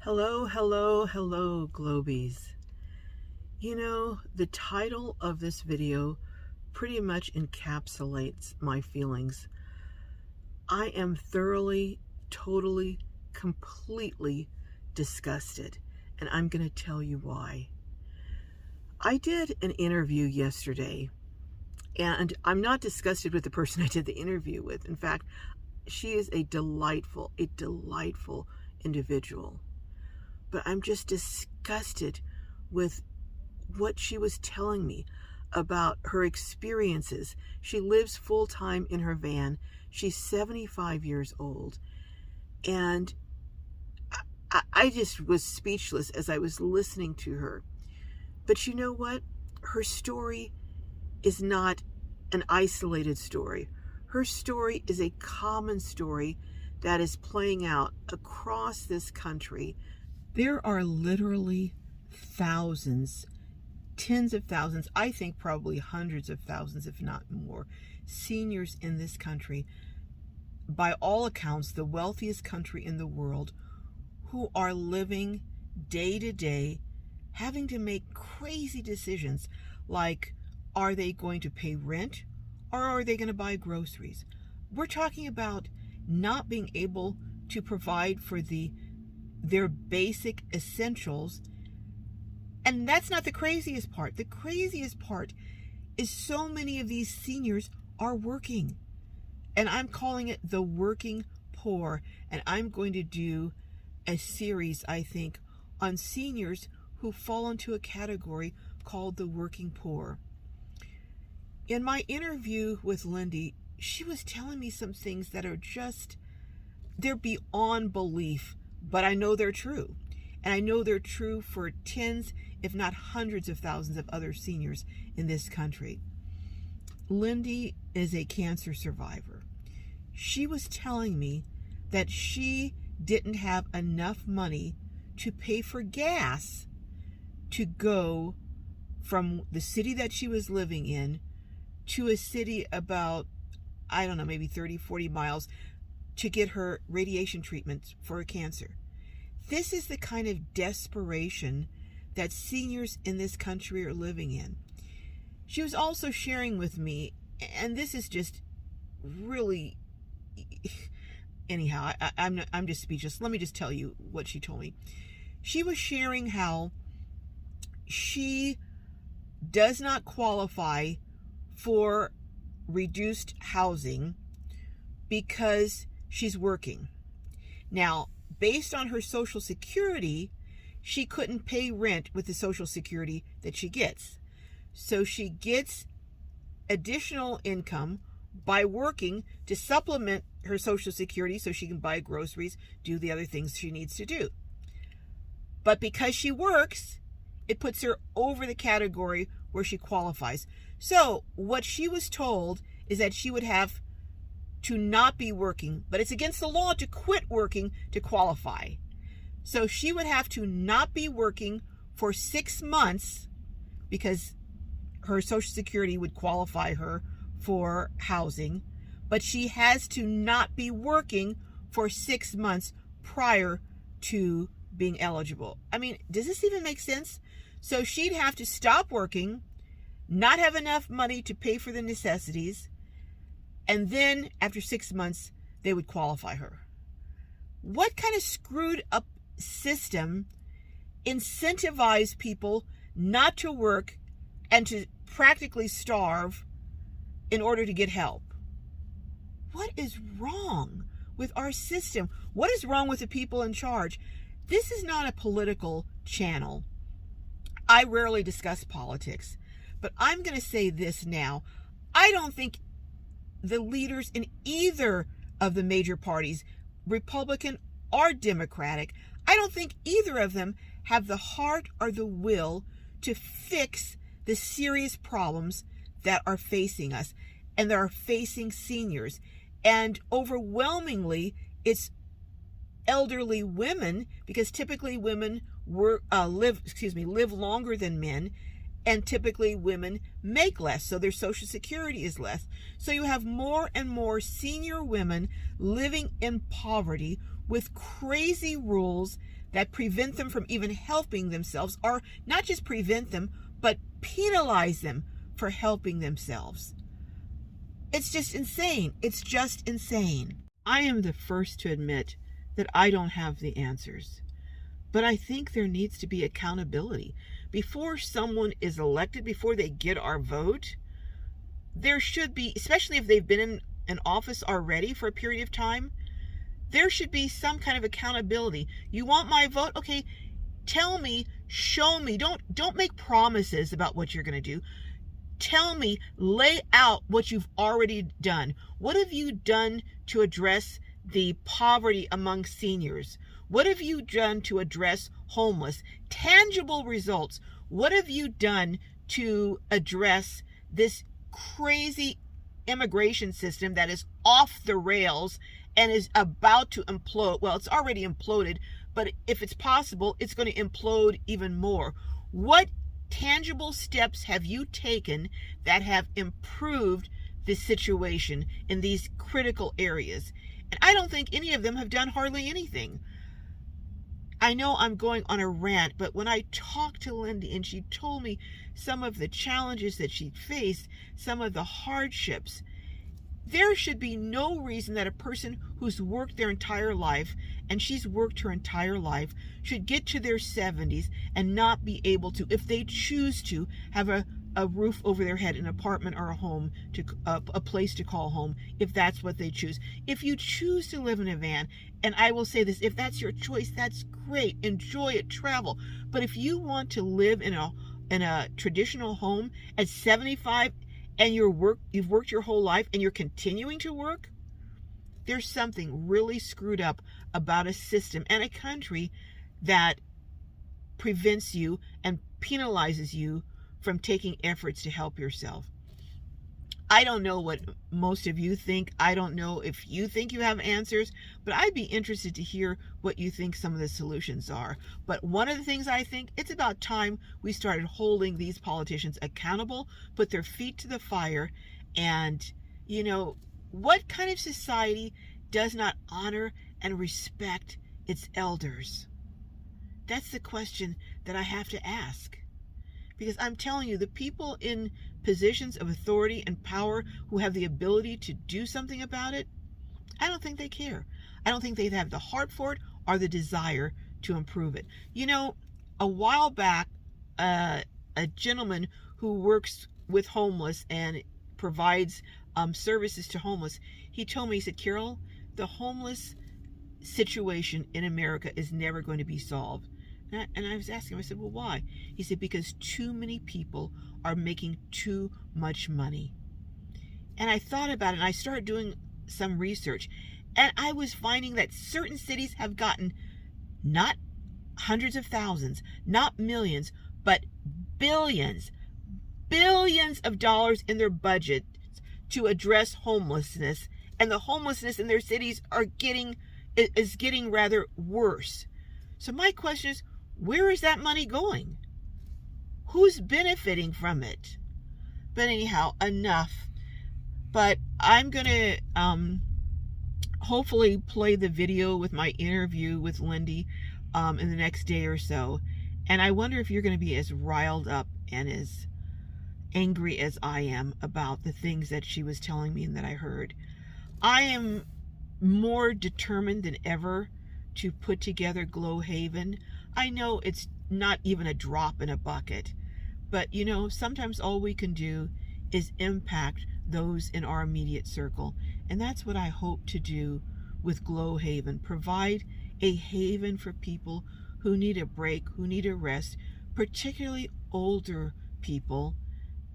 Hello, hello, hello, Globies. You know, the title of this video pretty much encapsulates my feelings. I am thoroughly, totally, completely disgusted, and I'm going to tell you why. I did an interview yesterday, and I'm not disgusted with the person I did the interview with. In fact, she is a delightful individual. But I'm just disgusted with what she was telling me about her experiences. She lives full-time in her van. She's 75 years old. And I just was speechless as I was listening to her. But you know what? Her story is not an isolated story. Her story is a common story that is playing out across this country. There are literally thousands, tens of thousands, I think probably hundreds of thousands, if not more, seniors in this country, by all accounts, the wealthiest country in the world, who are living day to day, having to make crazy decisions like, are they going to pay rent or are they going to buy groceries? We're talking about not being able to provide for their basic essentials. And that's not the craziest part. The craziest part is so many of these seniors are working. And I'm calling it the working poor. And I'm going to do a series, I think, on seniors who fall into a category called the working poor. In my interview with Lindy, she was telling me some things that are just, they're beyond belief. But I know they're true. And I know they're true for tens, if not hundreds of thousands of other seniors in this country. Lindy is a cancer survivor. She was telling me that she didn't have enough money to pay for gas to go from the city that she was living in to a city about, I don't know, maybe 30, 40 miles to get her radiation treatment for her cancer. This is the kind of desperation that seniors in this country are living in. She was also sharing with me, and this is just really, anyhow, I'm just speechless. Let me just tell you what she told me. She was sharing how she does not qualify for reduced housing because she's working. Now, based on her Social Security, she couldn't pay rent with the Social Security that she gets. So she gets additional income by working to supplement her Social Security so she can buy groceries, do the other things she needs to do. But because she works, it puts her over the category where she qualifies. So what she was told is that she would have to not be working, but it's against the law to quit working to qualify. So she would have to not be working for 6 months because her Social Security would qualify her for housing, but she has to not be working for 6 months prior to being eligible. I mean, does this even make sense? So she'd have to stop working, not have enough money to pay for the necessities, and then after 6 months, they would qualify her. What kind of screwed up system incentivizes people not to work and to practically starve in order to get help? What is wrong with our system? What is wrong with the people in charge? This is not a political channel. I rarely discuss politics, but I'm going to say this now. I don't think the leaders in either of the major parties, Republican or Democratic, I don't think either of them have the heart or the will to fix the serious problems that are facing us and that are facing seniors. And overwhelmingly, it's elderly women, because typically women live longer than men, and typically women make less, so their Social Security is less. So you have more and more senior women living in poverty with crazy rules that prevent them from even helping themselves, or not just prevent them, but penalize them for helping themselves. It's just insane. It's just insane. I am the first to admit that I don't have the answers, but I think there needs to be accountability. Before someone is elected, before they get our vote, there should be, especially if they've been in an office already for a period of time, there should be some kind of accountability. You want my vote? Okay, tell me, show me. Don't make promises about what you're going to do. Tell me, lay out what you've already done. What have you done to address the poverty among seniors? What have you done to address homeless? Tangible results. What have you done to address this crazy immigration system that is off the rails and is about to implode? Well, it's already imploded, but if it's possible, it's going to implode even more. What tangible steps have you taken that have improved the situation in these critical areas? And I don't think any of them have done hardly anything. I know I'm going on a rant, but when I talked to Lindy and she told me some of the challenges that she faced, some of the hardships, there should be no reason that a person who's worked their entire life, and she's worked her entire life, should get to their 70s and not be able to, if they choose to, have a roof over their head, an apartment or a home, a place to call home, if that's what they choose. If you choose to live in a van, and I will say this, if that's your choice, that's great. Enjoy it, travel. But if you want to live in a traditional home at 75 and you've worked your whole life and you're continuing to work, there's something really screwed up about a system and a country that prevents you and penalizes you from taking efforts to help yourself. I don't know what most of you think. I don't know if you think you have answers, but I'd be interested to hear what you think some of the solutions are. But one of the things I think, it's about time we started holding these politicians accountable, put their feet to the fire, and, what kind of society does not honor and respect its elders? That's the question that I have to ask. Because I'm telling you, the people in positions of authority and power who have the ability to do something about it, I don't think they care. I don't think they have the heart for it or the desire to improve it. A while back, a gentleman who works with homeless and provides services to homeless, he told me, he said, Carol, the homeless situation in America is never going to be solved. And I was asking him, I said, well, why? He said, because too many people are making too much money. And I thought about it, and I started doing some research, and I was finding that certain cities have gotten not hundreds of thousands, not millions, but billions of dollars in their budget to address homelessness. And the homelessness in their cities is getting rather worse. So my question is, where is that money going? Who's benefiting from it? But anyhow, enough. But I'm going to hopefully play the video with my interview with Lindy in the next day or so. And I wonder if you're going to be as riled up and as angry as I am about the things that she was telling me and that I heard. I am more determined than ever to put together Glowhaven. I know it's not even a drop in a bucket, but sometimes all we can do is impact those in our immediate circle. And that's what I hope to do with Glowhaven, provide a haven for people who need a break, who need a rest, particularly older people,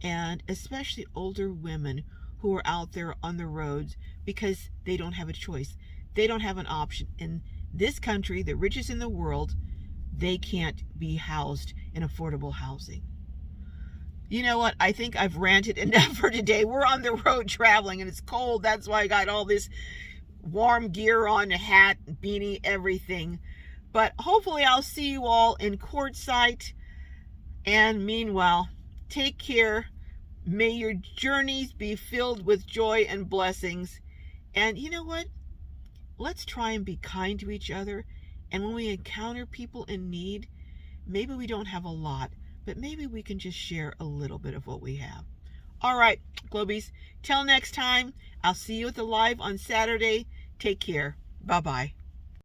and especially older women who are out there on the roads because they don't have a choice. They don't have an option. In this country, the richest in the world, they can't be housed in affordable housing. You know what? I think I've ranted enough for today. We're on the road traveling and it's cold. That's why I got all this warm gear on, a hat, beanie, everything. But hopefully I'll see you all in quartzsite. And meanwhile, take care. May your journeys be filled with joy and blessings. And you know what? let's try and be kind to each other. And when we encounter people in need, maybe we don't have a lot, but maybe we can just share a little bit of what we have. All right, Globies, till next time, I'll see you at the live on Saturday. Take care. Bye-bye.